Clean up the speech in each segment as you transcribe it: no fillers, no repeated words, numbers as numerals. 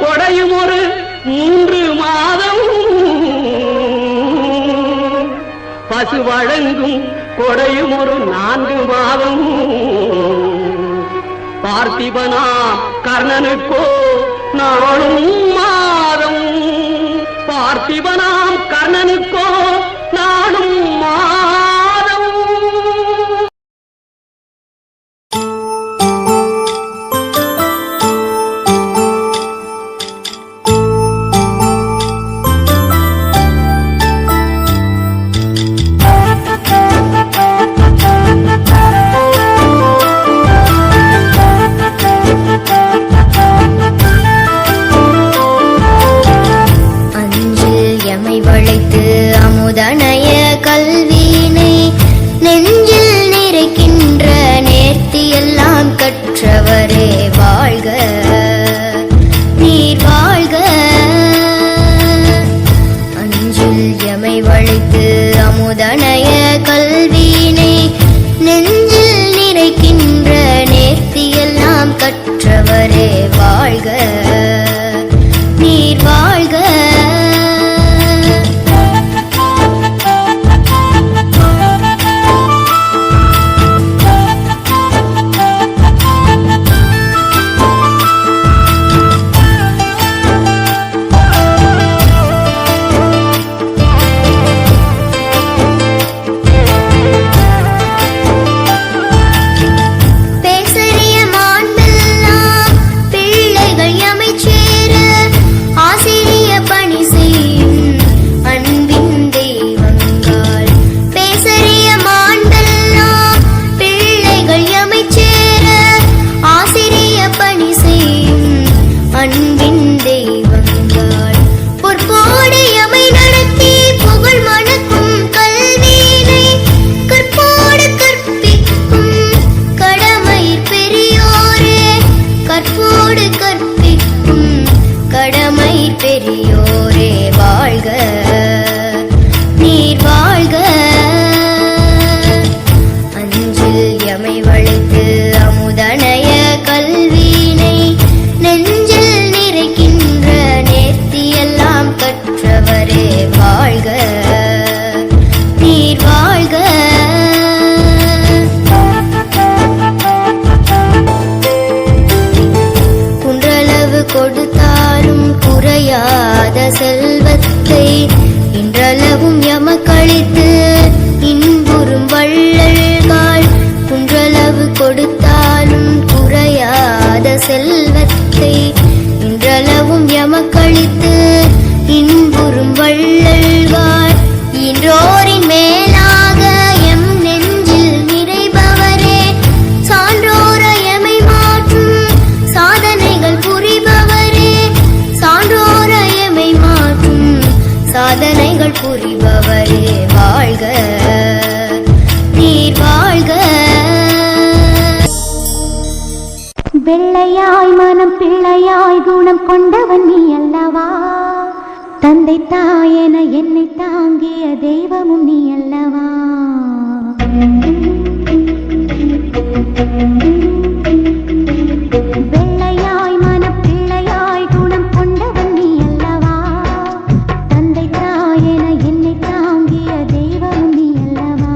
கொடையும் ஒரு 3 மாதம் பசு வழங்கும் கொடையும் ஒரு 4 மாதம் பார்த்திபனா கர்ணனுக்கோ நாளும் மாதம் பார்த்திபனாம் கர்ணனுக்கோ நாளும் மாதம் அமுதனைய கல்வியினை நெஞ்சில் நிறைக்கின்ற நேர்த்தியெல்லாம் கற்றவரே வாழ்க நீர் வாழ்க. அஞ்சில் எமை வளைத்து அமுதனைய கல்வியினை நெஞ்சில் நிறைக்கின்ற நேர்த்தியெல்லாம் கற்றவரே வாழ்க நீர் வாழ்க. பெரியோரே வாழ்க நீர் வாழ்க. அஞ்சில் எமை வளைத்து அமுதனைய கல்வியினை நெஞ்சில் நிறைக்கின்ற நேர்த்தியெல்லாம் கற்றவரே வாழ்க நீர் வாழ்க. குன்றளவு கொடுத்தாலும் குறையாத செல்வத்தை இன்றளவும் எமக்களித்து இன்புறும் வள்ளல்காள். குன்றளவு கொடுத்தாலும் குறையாத செல்வத்தை இன்றளவும் எமக்களித்து இன்புறும் வள்ளல்காள். இன்றோரின் மேலாக எம் நெஞ்சில் நிறைபவரே சான்றோர எமை மாற்றும் சாதனைகள் புரிபவரே சான்றோர எமை மாற்றும் சாதனைகள் புரிபவரே வாழ்க நீர் வாழ்க. வெள்ளையாய் மனம் பிள்ளையாய் குணம் கொண்டவன் நீ அல்லவா தந்தை தாயென என்னை தாங்கிய தெய்வமும் நீ அல்லவா. வெள்ளையாய் மனம் பிள்ளையாய் குணம் கொண்டவன் நீ அல்லவா தந்தை தாயென என்னை தாங்கிய தெய்வமும் நீ அல்லவா.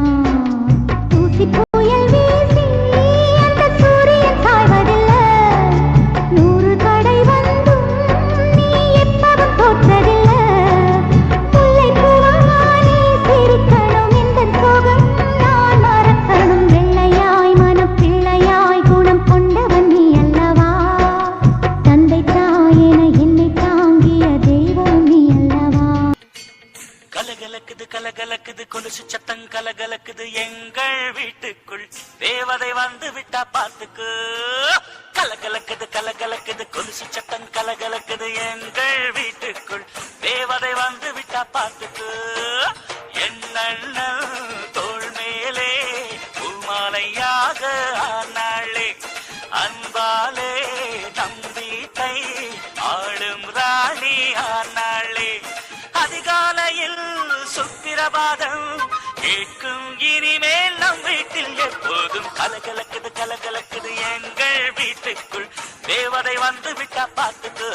தூசி புயல் வீசி அந்த சூரியன் காய்வதில்லை 100 தடை வந்தும் நீ எப்பவும் தோற்றதில்லை. முல்லை பூவானே சிரிக்கணும் இந்த சோகம் நான் மறக்கணும். வெள்ளையாய் மனம் பிள்ளையாய் குணம் கொண்டவன் நீ அல்லவா தந்தை தாயென என்னை தாங்கிய தெய்வம் நீ அல்லவா. கலகலக்குது கலகலக்குது கொலுசு சத்தம் கலகலக்குது எங்கள் வீட்டுக்குள் தேவதை வந்து விட்டா பாத்துக்கு. கலகலக்குது கலகலக்குது கொலுசு சத்தம் கலகலக்குது எங்கள் வீட்டுக்குள் தேவதை வந்து விட்டா பாத்துக்கு. என்னண்ணல் தோள் மேலே பூமாலையாக ஆனாளே அன்பாலே நம்பீட்டை ஆளும் ராணி ஆனாளே. அதிகாலையில் சுப்பிரபாதம் கேட்கும் இனிமேல் நம் வீட்டில் எப்போதும் கலகலக்குது கலகலக்குது எங்கள் வீட்டுக்குள் தேவதை வந்து விட்டா பார்த்துக்கு